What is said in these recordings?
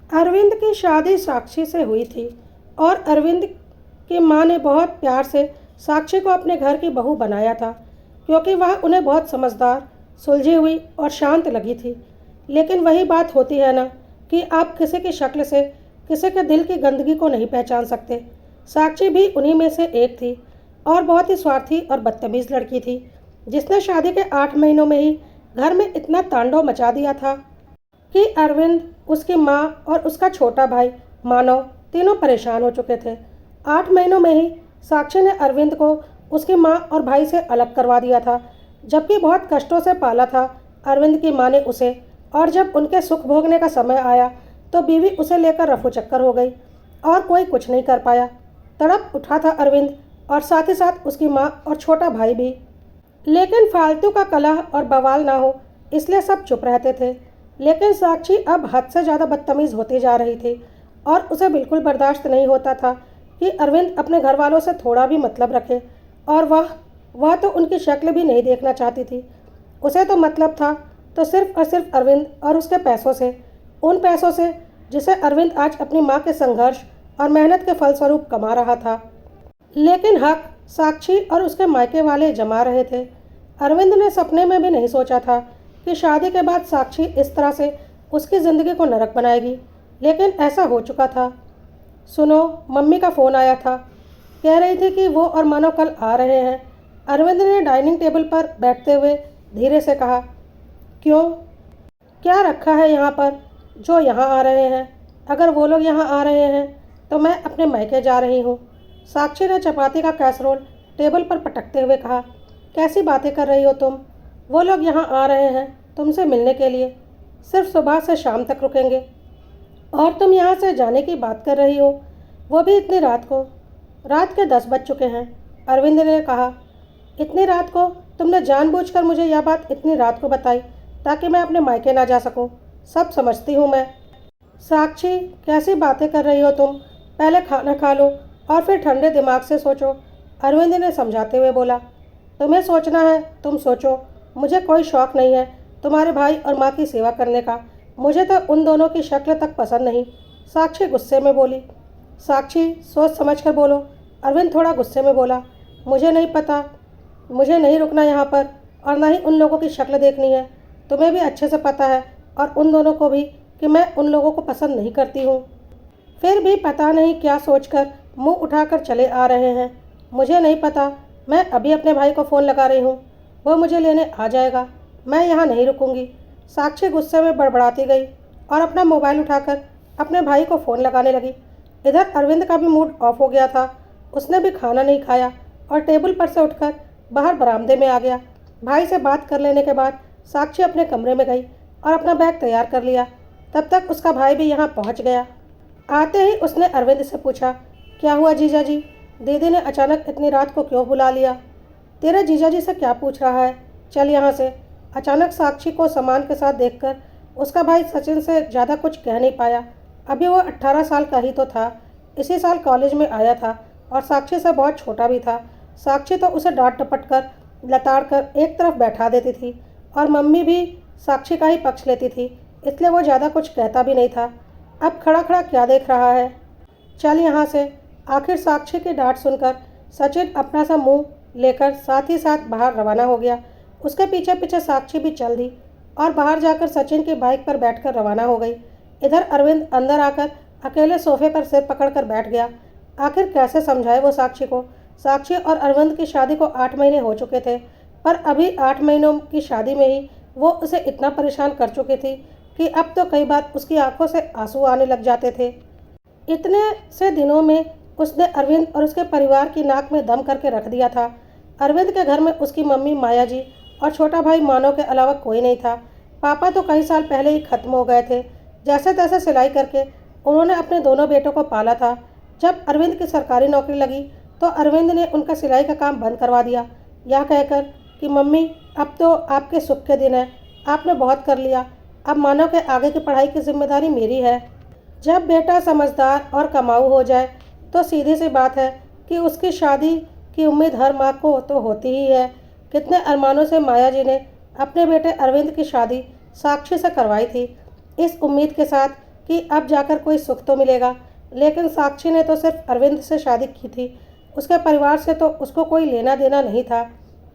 अरविंद की शादी साक्षी से हुई थी और अरविंद की माँ ने बहुत प्यार से साक्षी को अपने घर की बहू बनाया था, क्योंकि वह उन्हें बहुत समझदार, सुलझी हुई और शांत लगी थी। लेकिन वही बात होती है ना कि आप किसी की शक्ल से किसी के दिल की गंदगी को नहीं पहचान सकते। साक्षी भी उन्हीं में से एक थी और बहुत ही स्वार्थी और बदतमीज़ लड़की थी, जिसने शादी के 8 महीनों में ही घर में इतना तांडव मचा दिया था कि अरविंद, उसकी माँ और उसका छोटा भाई मानव तीनों परेशान हो चुके थे। 8 महीनों में ही साक्षी ने अरविंद को उसकी माँ और भाई से अलग करवा दिया था, जबकि बहुत कष्टों से पाला था अरविंद की माँ ने उसे। और जब उनके सुख भोगने का समय आया तो बीवी उसे लेकर रफू चक्कर हो गई और कोई कुछ नहीं कर पाया। तड़प उठा था अरविंद और साथ ही साथ उसकी माँ और छोटा भाई भी। लेकिन फालतू का कलह और बवाल ना हो, इसलिए सब चुप रहते थे। लेकिन साक्षी अब हद से ज़्यादा बदतमीज़ होती जा रही थी और उसे बिल्कुल बर्दाश्त नहीं होता था कि अरविंद अपने घर वालों से थोड़ा भी मतलब रखे। और वह तो उनकी शक्ल भी नहीं देखना चाहती थी। उसे तो मतलब था तो सिर्फ और सिर्फ अरविंद और उसके पैसों से, उन पैसों से जिसे अरविंद आज अपनी माँ के संघर्ष और मेहनत के फलस्वरूप कमा रहा था। लेकिन हक साक्षी और उसके मायके वाले जमा रहे थे। अरविंद ने सपने में भी नहीं सोचा था कि शादी के बाद साक्षी इस तरह से उसकी ज़िंदगी को नरक बनाएगी, लेकिन ऐसा हो चुका था। सुनो, मम्मी का फ़ोन आया था। कह रही थी कि वो और मानव कल आ रहे हैं। अरविंद ने डाइनिंग टेबल पर बैठते हुए धीरे से कहा। क्यों? क्या रखा है यहाँ पर जो यहाँ आ रहे हैं? अगर वो लोग यहाँ आ रहे हैं तो मैं अपने मायके जा रही हूँ। साक्षी ने चपाती का कैसरोल टेबल पर पटकते हुए कहा। कैसी बातें कर रही हो तुम? वो लोग यहाँ आ रहे हैं तुमसे मिलने के लिए, सिर्फ सुबह से शाम तक रुकेंगे। और तुम यहाँ से जाने की बात कर रही हो, वो भी इतनी रात को? रात के 10 बज चुके हैं, अरविंद ने कहा। इतनी रात को? तुमने जानबूझकर मुझे यह बात इतनी रात को बताई ताकि मैं अपने मायके ना जा सकूं। सब समझती हूँ मैं। साक्षी, कैसी बातें कर रही हो तुम? पहले खाना खा लो और फिर ठंडे दिमाग से सोचो, अरविंद ने समझाते हुए बोला। तुम्हें सोचना है तुम सोचो, मुझे कोई शौक़ नहीं है तुम्हारे भाई और माँ की सेवा करने का। मुझे तो उन दोनों की शक्ल तक पसंद नहीं। साक्षी गुस्से में बोली। साक्षी, सोच समझ कर बोलो, अरविंद थोड़ा गुस्से में बोला। मुझे नहीं पता, मुझे नहीं रुकना यहाँ पर और ना ही उन लोगों की शक्ल देखनी है। तुम्हें भी अच्छे से पता है और उन दोनों को भी कि मैं उन लोगों को पसंद नहीं करती हूँ। फिर भी पता नहीं क्या सोचकर मुंह उठाकर चले आ रहे हैं। मुझे नहीं पता, मैं अभी अपने भाई को फ़ोन लगा रही हूँ, वो मुझे लेने आ जाएगा। मैं यहाँ नहीं रुकूंगी। साक्षी गुस्से में बड़बड़ाती गई और अपना मोबाइल उठाकर अपने भाई को फ़ोन लगाने लगी। इधर अरविंद का भी मूड ऑफ हो गया था। उसने भी खाना नहीं खाया और टेबल पर से उठकर बाहर बरामदे में आ गया। भाई से बात कर लेने के बाद साक्षी अपने कमरे में गई और अपना बैग तैयार कर लिया। तब तक उसका भाई भी यहाँ पहुँच गया। आते ही उसने अरविंद से पूछा, क्या हुआ जीजा जी? दीदी ने अचानक इतनी रात को क्यों बुला लिया? तेरे जीजा जी से क्या पूछ रहा है? चल यहाँ से। अचानक साक्षी को सामान के साथ देखकर उसका भाई सचिन से ज़्यादा कुछ कह नहीं पाया। अभी वो 18 साल का ही तो था, इसी साल कॉलेज में आया था और साक्षी से बहुत छोटा भी था। साक्षी तो उसे डांट डपट कर लताड़ कर एक तरफ बैठा देती थी और मम्मी भी साक्षी का ही पक्ष लेती थी, इसलिए वो ज़्यादा कुछ कहता भी नहीं था। अब खड़ा खड़ा क्या देख रहा है? चल यहाँ से। आखिर साक्षी की डांट सुनकर सचिन अपना सा मुंह लेकर साथ ही साथ बाहर रवाना हो गया। उसके पीछे पीछे साक्षी भी चल दी और बाहर जाकर सचिन की बाइक पर बैठकर रवाना हो गई। इधर अरविंद अंदर आकर अकेले सोफे पर सिर पकड़कर बैठ गया। आखिर कैसे समझाए वो साक्षी को? साक्षी और अरविंद की शादी को 8 महीने हो चुके थे, पर अभी 8 महीनों की शादी में ही वो उसे इतना परेशान कर चुकी थी कि अब तो कई बार उसकी आंखों से आंसू आने लग जाते थे। इतने से दिनों में उसने अरविंद और उसके परिवार की नाक में दम करके रख दिया था। अरविंद के घर में उसकी मम्मी माया जी और छोटा भाई मानव के अलावा कोई नहीं था। पापा तो कई साल पहले ही खत्म हो गए थे। जैसे तैसे सिलाई करके उन्होंने अपने दोनों बेटों को पाला था। जब अरविंद की सरकारी नौकरी लगी तो अरविंद ने उनका सिलाई का काम बंद करवा दिया, यह कहकर कि मम्मी, अब तो आपके सुख के दिन है, आपने बहुत कर लिया, अब मानव के आगे की पढ़ाई की जिम्मेदारी मेरी है। जब बेटा समझदार और कमाऊ हो जाए तो सीधी सी बात है कि उसकी शादी की उम्मीद हर माँ को तो होती ही है। कितने अरमानों से माया जी ने अपने बेटे अरविंद की शादी साक्षी से करवाई थी, इस उम्मीद के साथ कि अब जाकर कोई सुख तो मिलेगा, लेकिन साक्षी ने तो सिर्फ अरविंद से शादी की थी। उसके परिवार से तो उसको कोई लेना देना नहीं था।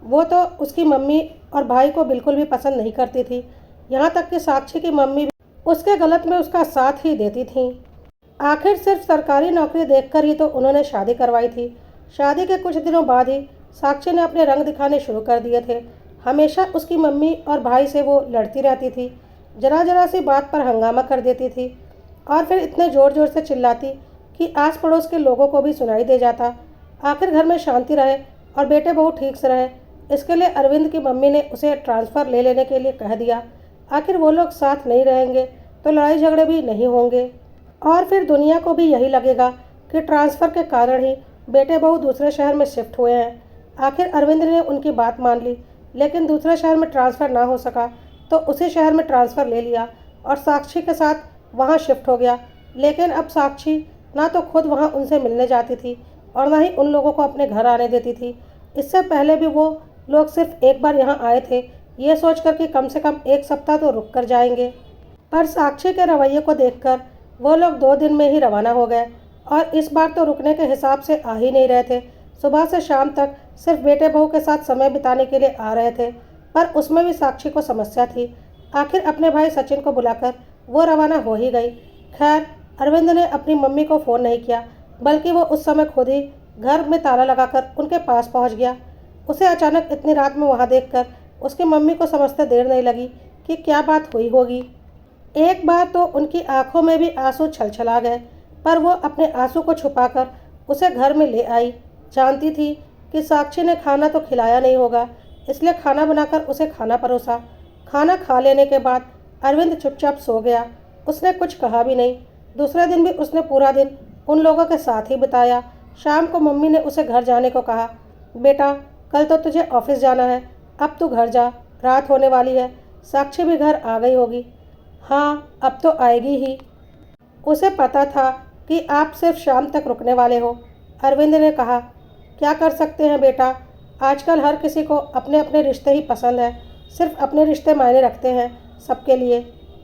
वो तो उसकी मम्मी और भाई को बिल्कुल भी पसंद नहीं करती थी। यहाँ तक कि साक्षी की मम्मी भी उसके गलत में उसका साथ ही देती थी। आखिर सिर्फ सरकारी नौकरी देखकर ही तो उन्होंने शादी करवाई थी। शादी के कुछ दिनों बाद ही साक्षी ने अपने रंग दिखाने शुरू कर दिए थे। हमेशा उसकी मम्मी और भाई से वो लड़ती रहती थी, जरा जरा सी बात पर हंगामा कर देती थी और फिर इतने ज़ोर ज़ोर से चिल्लाती कि आस पड़ोस के लोगों को भी सुनाई दे जाता। आखिर घर में शांति रहे और बेटे बहू ठीक से रहे, इसके लिए अरविंद की मम्मी ने उसे ट्रांसफ़र ले लेने के लिए कह दिया। आखिर वो लोग साथ नहीं रहेंगे तो लड़ाई झगड़े भी नहीं होंगे और फिर दुनिया को भी यही लगेगा कि ट्रांसफ़र के कारण ही बेटे बहू दूसरे शहर में शिफ्ट हुए हैं। आखिर अरविंद ने उनकी बात मान ली, लेकिन दूसरे शहर में ट्रांसफ़र ना हो सका तो उसी शहर में ट्रांसफ़र ले लिया और साक्षी के साथ वहाँ शिफ्ट हो गया। लेकिन अब साक्षी ना तो खुद वहाँ उनसे मिलने जाती थी और ना ही उन लोगों को अपने घर आने देती थी। इससे पहले भी वो लोग सिर्फ एक बार यहाँ आए थे, ये सोच कर कि कम से कम एक सप्ताह तो रुक कर जाएंगे। पर साक्षी के रवैये को देखकर वो लोग 2 दिन में ही रवाना हो गए और इस बार तो रुकने के हिसाब से आ ही नहीं रहे थे। सुबह से शाम तक सिर्फ बेटे बहू के साथ समय बिताने के लिए आ रहे थे, पर उसमें भी साक्षी को समस्या थी। आखिर अपने भाई सचिन को बुलाकर वो रवाना हो ही गई। खैर, अरविंद ने अपनी मम्मी को फ़ोन नहीं किया, बल्कि वो उस समय खुद ही घर में ताला लगाकर उनके पास पहुंच गया। उसे अचानक इतनी रात में वहां देखकर उसकी मम्मी को समझते देर नहीं लगी कि क्या बात हुई होगी। एक बार तो उनकी आंखों में भी आंसू छलछला गए, पर वो अपने आंसू को छुपाकर उसे घर में ले आई। जानती थी कि साक्षी ने खाना तो खिलाया नहीं होगा, इसलिए खाना बनाकर उसे खाना परोसा। खाना खा लेने के बाद अरविंद चुपचाप सो गया। उसने कुछ कहा भी नहीं। दूसरे दिन भी उसने पूरा दिन उन लोगों के साथ ही बिताया। शाम को मम्मी ने उसे घर जाने को कहा। बेटा, कल तो तुझे ऑफिस जाना है, अब तू घर जा, रात होने वाली है। साक्षी भी घर आ गई होगी। हाँ, अब तो आएगी ही। उसे पता था कि आप सिर्फ शाम तक रुकने वाले हो, अरविंद ने कहा। क्या कर सकते हैं बेटा, आजकल हर किसी को अपने अपने रिश्ते ही पसंद है। सिर्फ अपने रिश्ते मायने रखते हैं सबके लिए,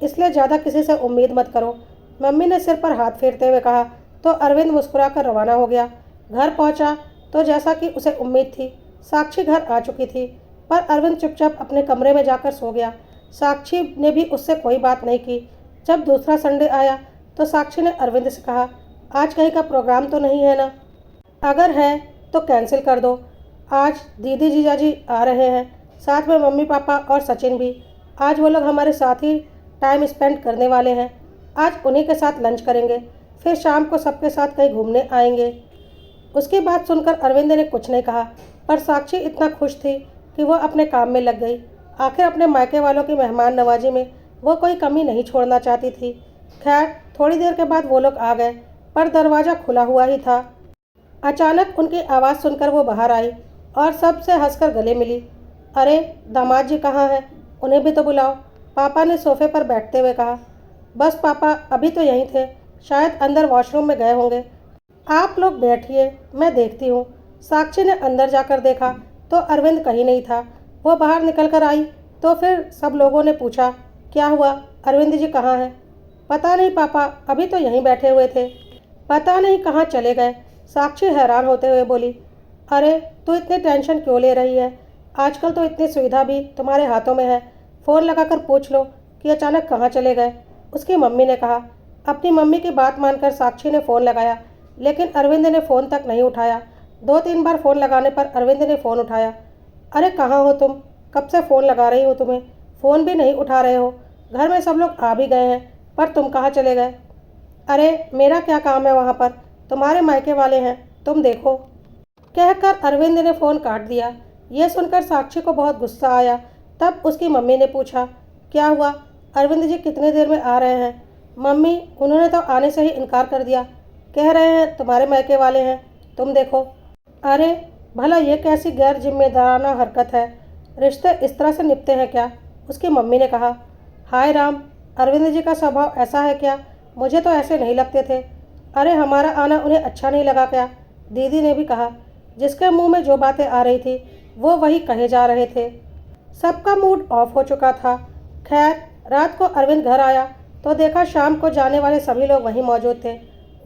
इसलिए ज़्यादा किसी से उम्मीद मत करो, मम्मी ने सिर पर हाथ फेरते हुए कहा। तो अरविंद मुस्कुराकर रवाना हो गया। घर पहुंचा तो जैसा कि उसे उम्मीद थी, साक्षी घर आ चुकी थी, पर अरविंद चुपचाप अपने कमरे में जाकर सो गया। साक्षी ने भी उससे कोई बात नहीं की। जब दूसरा संडे आया तो साक्षी ने अरविंद से कहा, आज कहीं का प्रोग्राम तो नहीं है ना? अगर है तो कैंसिल कर दो। आज दीदी जीजाजी आ रहे हैं, साथ में मम्मी पापा और सचिन भी। आज वो लोग हमारे साथ ही टाइम स्पेंड करने वाले हैं। आज उन्हीं के साथ लंच करेंगे, फिर शाम को सबके साथ कहीं घूमने आएंगे। उसकी बात सुनकर अरविंद ने कुछ नहीं कहा, पर साक्षी इतना खुश थी कि वो अपने काम में लग गई। आखिर अपने मायके वालों की मेहमान नवाजी में वो कोई कमी नहीं छोड़ना चाहती थी। खैर, थोड़ी देर के बाद वो लोग आ गए, पर दरवाज़ा खुला हुआ ही था। अचानक उनकी आवाज़ सुनकर वो बाहर आई और सबसे हंसकर गले मिली। अरे, दामाद जी कहाँ हैं? उन्हें भी तो बुलाओ, पापा ने सोफे पर बैठते हुए कहा। बस पापा अभी तो यहीं थे, शायद अंदर वॉशरूम में गए होंगे। आप लोग बैठिए, मैं देखती हूँ। साक्षी ने अंदर जाकर देखा तो अरविंद कहीं नहीं था। वो बाहर निकल कर आई तो फिर सब लोगों ने पूछा, क्या हुआ, अरविंद जी कहाँ हैं? पता नहीं पापा, अभी तो यहीं बैठे हुए थे। पता नहीं कहाँ चले गए, साक्षी हैरान होते हुए बोली। अरे, तू इतनी टेंशन क्यों ले रही है? आजकल तो इतनी सुविधा भी तुम्हारे हाथों में है, फ़ोन लगाकर पूछ लो कि अचानक कहाँ चले गए, उसकी मम्मी ने कहा। अपनी मम्मी की बात मानकर साक्षी ने फ़ोन लगाया, लेकिन अरविंद ने फ़ोन तक नहीं उठाया। 2-3 बार फ़ोन लगाने पर अरविंद ने फ़ोन उठाया। अरे, कहाँ हो तुम? कब से फ़ोन लगा रही हो तुम्हें, फ़ोन भी नहीं उठा रहे हो। घर में सब लोग आ भी गए हैं, पर तुम कहाँ चले गए? अरे, मेरा क्या काम है वहाँ पर, तुम्हारे मायके वाले हैं, तुम देखो, कहकर अरविंद ने फ़ोन काट दिया। यह सुनकर साक्षी को बहुत गुस्सा आया। तब उसकी मम्मी ने पूछा, क्या हुआ, अरविंद जी कितनी देर में आ रहे हैं? मम्मी, उन्होंने तो आने से ही इनकार कर दिया, कह रहे हैं तुम्हारे मायके वाले हैं, तुम देखो। अरे, भला ये कैसी गैर जिम्मेदाराना हरकत है, रिश्ते इस तरह से निपटे हैं क्या? उसकी मम्मी ने कहा। हाय राम, अरविंद जी का स्वभाव ऐसा है क्या? मुझे तो ऐसे नहीं लगते थे। अरे, हमारा आना उन्हें अच्छा नहीं लगा क्या? दीदी ने भी कहा। जिसके मुंह में जो बातें आ रही थी वो वही कहे जा रहे थे। सबका मूड ऑफ हो चुका था। खैर, रात को अरविंद घर आया तो देखा शाम को जाने वाले सभी लोग वहीं मौजूद थे।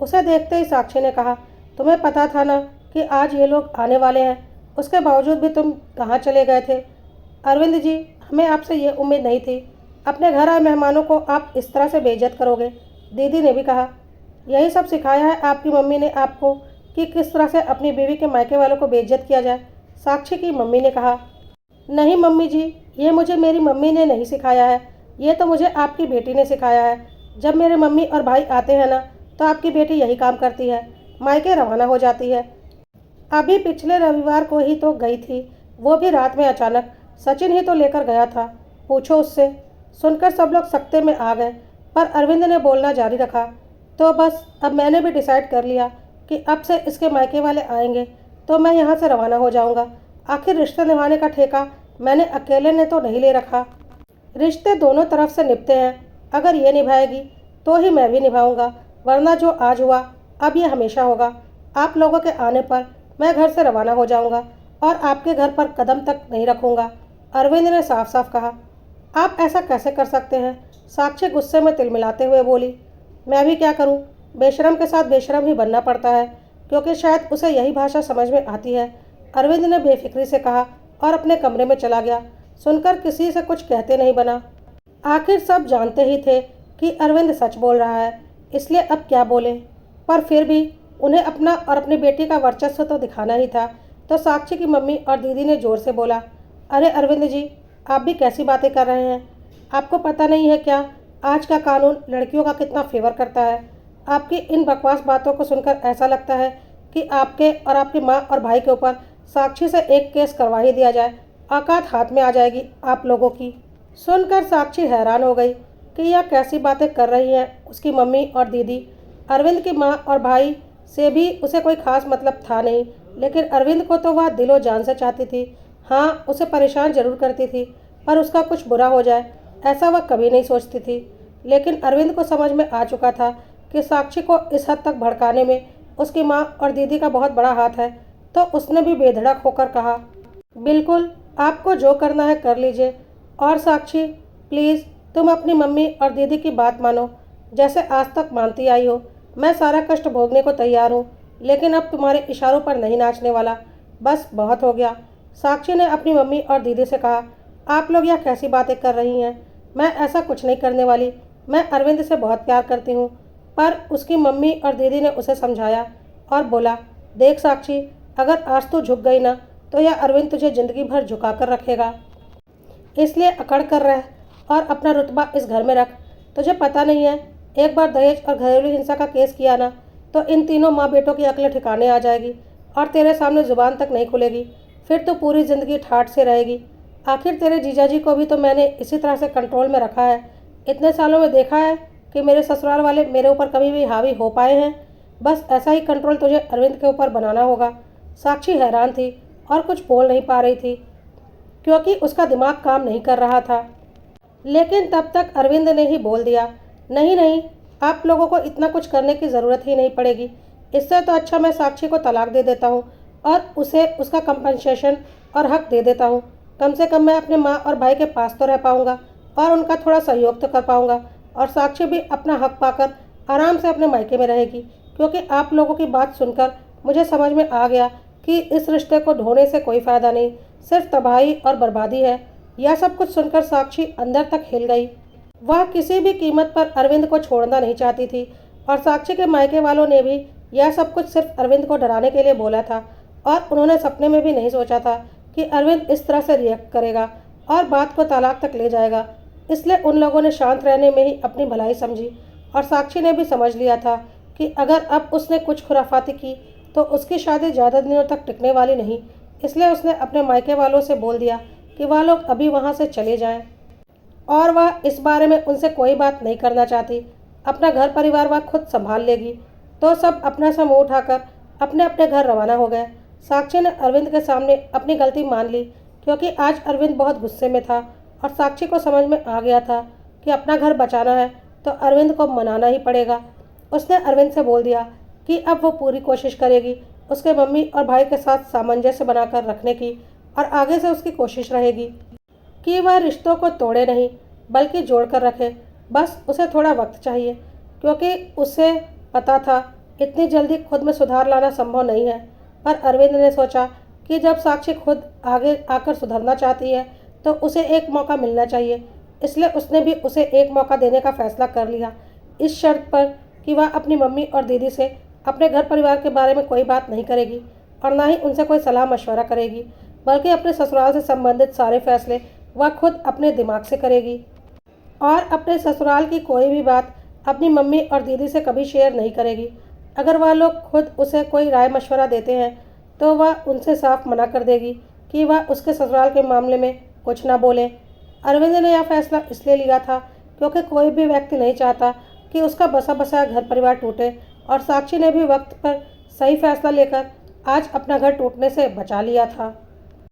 उसे देखते ही साक्षी ने कहा, तुम्हें पता था ना कि आज ये लोग आने वाले हैं, उसके बावजूद भी तुम कहाँ चले गए थे? अरविंद जी, हमें आपसे ये उम्मीद नहीं थी। अपने घर आए मेहमानों को आप इस तरह से बेइज्जत करोगे। दीदी ने भी कहा, यही सब सिखाया है आपकी मम्मी ने आपको कि किस तरह से अपनी बीवी के मायके वालों को बेइज्जत किया जाए? साक्षी की मम्मी ने कहा, नहीं मम्मी जी, ये मुझे मेरी मम्मी ने नहीं सिखाया है, ये तो मुझे आपकी बेटी ने सिखाया है। जब मेरे मम्मी और भाई आते हैं ना, तो आपकी बेटी यही काम करती है, मायके रवाना हो जाती है। अभी पिछले रविवार को ही तो गई थी, वो भी रात में अचानक। सचिन ही तो लेकर गया था, पूछो उससे। सुनकर सब लोग सकते में आ गए, पर अरविंद ने बोलना जारी रखा, तो बस अब मैंने भी डिसाइड कर लिया कि अब से इसके मायके वाले आएंगे तो मैं यहाँ से रवाना हो जाऊँगा। आखिर रिश्ते निभाने का ठेका मैंने अकेले ने तो नहीं ले रखा। रिश्ते दोनों तरफ से निभते हैं, अगर ये निभाएगी तो ही मैं भी निभाऊंगा, वरना जो आज हुआ अब ये हमेशा होगा। आप लोगों के आने पर मैं घर से रवाना हो जाऊंगा और आपके घर पर कदम तक नहीं रखूंगा। अरविंद ने साफ साफ कहा। आप ऐसा कैसे कर सकते हैं? साक्षी गुस्से में तिलमिलाते हुए बोली। मैं भी क्या करूं, बेशरम के साथ बेशरम ही बनना पड़ता है, क्योंकि शायद उसे यही भाषा समझ में आती है। अरविंद ने बेफिक्री से कहा और अपने कमरे में चला गया। सुनकर किसी से कुछ कहते नहीं बना। आखिर सब जानते ही थे कि अरविंद सच बोल रहा है, इसलिए अब क्या बोले। पर फिर भी उन्हें अपना और अपनी बेटी का वर्चस्व तो दिखाना ही था। तो साक्षी की मम्मी और दीदी ने जोर से बोला, अरे अरविंद जी, आप भी कैसी बातें कर रहे हैं? आपको पता नहीं है क्या, आज का कानून लड़कियों का कितना फेवर करता है? आपकी इन बकवास बातों को सुनकर ऐसा लगता है कि आपके और आपकी माँ और भाई के ऊपर साक्षी से एक केस करवा ही दिया जाए, औकात हाथ में आ जाएगी आप लोगों की। सुनकर साक्षी हैरान हो गई कि यह कैसी बातें कर रही हैं उसकी मम्मी और दीदी। अरविंद की माँ और भाई से भी उसे कोई खास मतलब था नहीं, लेकिन अरविंद को तो वह दिलो जान से चाहती थी। हाँ, उसे परेशान जरूर करती थी, पर उसका कुछ बुरा हो जाए ऐसा वह कभी नहीं सोचती थी। लेकिन अरविंद को समझ में आ चुका था कि साक्षी को इस हद तक भड़काने में उसकी माँ और दीदी का बहुत बड़ा हाथ है, तो उसने भी बेधड़क होकर कहा, बिल्कुल, आपको जो करना है कर लीजिए। और साक्षी, प्लीज़ तुम अपनी मम्मी और दीदी की बात मानो, जैसे आज तक मानती आई हो। मैं सारा कष्ट भोगने को तैयार हूँ, लेकिन अब तुम्हारे इशारों पर नहीं नाचने वाला। बस बहुत हो गया। साक्षी ने अपनी मम्मी और दीदी से कहा, आप लोग यह कैसी बातें कर रही हैं? मैं ऐसा कुछ नहीं करने वाली। मैं अरविंद से बहुत प्यार करती हूँ। पर उसकी मम्मी और दीदी ने उसे समझाया और बोला, देख साक्षी, अगर आज तू झुक गई ना, तो यह अरविंद तुझे ज़िंदगी भर झुका कर रखेगा। इसलिए अकड़ कर रह और अपना रुतबा इस घर में रख। तुझे पता नहीं है, एक बार दहेज और घरेलू हिंसा का केस किया ना, तो इन तीनों माँ बेटों की अक्ल ठिकाने आ जाएगी और तेरे सामने ज़ुबान तक नहीं खुलेगी। फिर तो पूरी ज़िंदगी ठाठ से रहेगी। आखिर तेरे जीजाजी को भी तो मैंने इसी तरह से कंट्रोल में रखा है। इतने सालों में देखा है कि मेरे ससुराल वाले मेरे ऊपर कभी भी हावी हो पाए हैं? बस ऐसा ही कंट्रोल तुझे अरविंद के ऊपर बनाना होगा। साक्षी हैरान थी और कुछ बोल नहीं पा रही थी, क्योंकि उसका दिमाग काम नहीं कर रहा था। लेकिन तब तक अरविंद ने ही बोल दिया, नहीं नहीं, आप लोगों को इतना कुछ करने की ज़रूरत ही नहीं पड़ेगी। इससे तो अच्छा मैं साक्षी को तलाक दे देता हूँ और उसे उसका कंपनसेशन और हक दे देता हूँ। कम से कम मैं अपने माँ और भाई के पास तो रह पाऊँगा और उनका थोड़ा सहयोग तो कर पाऊँगा, और साक्षी भी अपना हक पाकर आराम से अपने मायके में रहेगी। क्योंकि आप लोगों की बात सुनकर मुझे समझ में आ गया कि इस रिश्ते को ढोने से कोई फ़ायदा नहीं, सिर्फ तबाही और बर्बादी है। यह सब कुछ सुनकर साक्षी अंदर तक हिल गई। वह किसी भी कीमत पर अरविंद को छोड़ना नहीं चाहती थी, और साक्षी के मायके वालों ने भी यह सब कुछ सिर्फ अरविंद को डराने के लिए बोला था, और उन्होंने सपने में भी नहीं सोचा था कि अरविंद इस तरह से रिएक्ट करेगा और बात को तलाक तक ले जाएगा। इसलिए उन लोगों ने शांत रहने में ही अपनी भलाई समझी, और साक्षी ने भी समझ लिया था कि अगर अब उसने कुछ खुराफाती की तो उसकी शादी ज़्यादा दिनों तक टिकने वाली नहीं। इसलिए उसने अपने मायके वालों से बोल दिया कि वह लोग अभी वहाँ से चले जाएं, और वह इस बारे में उनसे कोई बात नहीं करना चाहती। अपना घर परिवार वह खुद संभाल लेगी। तो सब अपना सा मुँह उठाकर अपने अपने घर रवाना हो गए। साक्षी ने अरविंद के सामने अपनी गलती मान ली, क्योंकि आज अरविंद बहुत गुस्से में था, और साक्षी को समझ में आ गया था कि अपना घर बचाना है तो अरविंद को मनाना ही पड़ेगा। उसने अरविंद से बोल दिया कि अब वो पूरी कोशिश करेगी उसके मम्मी और भाई के साथ सामंजस्य बनाकर रखने की, और आगे से उसकी कोशिश रहेगी कि वह रिश्तों को तोड़े नहीं बल्कि जोड़ कर रखे। बस उसे थोड़ा वक्त चाहिए, क्योंकि उसे पता था इतनी जल्दी खुद में सुधार लाना संभव नहीं है। पर अरविंद ने सोचा कि जब साक्षी खुद आगे आकर सुधरना चाहती है तो उसे एक मौका मिलना चाहिए। इसलिए उसने भी उसे एक मौका देने का फैसला कर लिया, इस शर्त पर कि वह अपनी मम्मी और दीदी से अपने घर परिवार के बारे में कोई बात नहीं करेगी और ना ही उनसे कोई सलाह मशवरा करेगी, बल्कि अपने ससुराल से संबंधित सारे फैसले वह खुद अपने दिमाग से करेगी और अपने ससुराल की कोई भी बात अपनी मम्मी और दीदी से कभी शेयर नहीं करेगी। अगर वह लोग खुद उसे कोई राय मशवरा देते हैं तो वह उनसे साफ मना कर देगी कि वह उसके ससुराल के मामले में कुछ ना बोले। अरविंद ने यह फैसला इसलिए लिया था क्योंकि कोई भी व्यक्ति नहीं चाहता कि उसका बसा बसाया घर परिवार टूटे, और साक्षी ने भी वक्त पर सही फैसला लेकर आज अपना घर टूटने से बचा लिया था।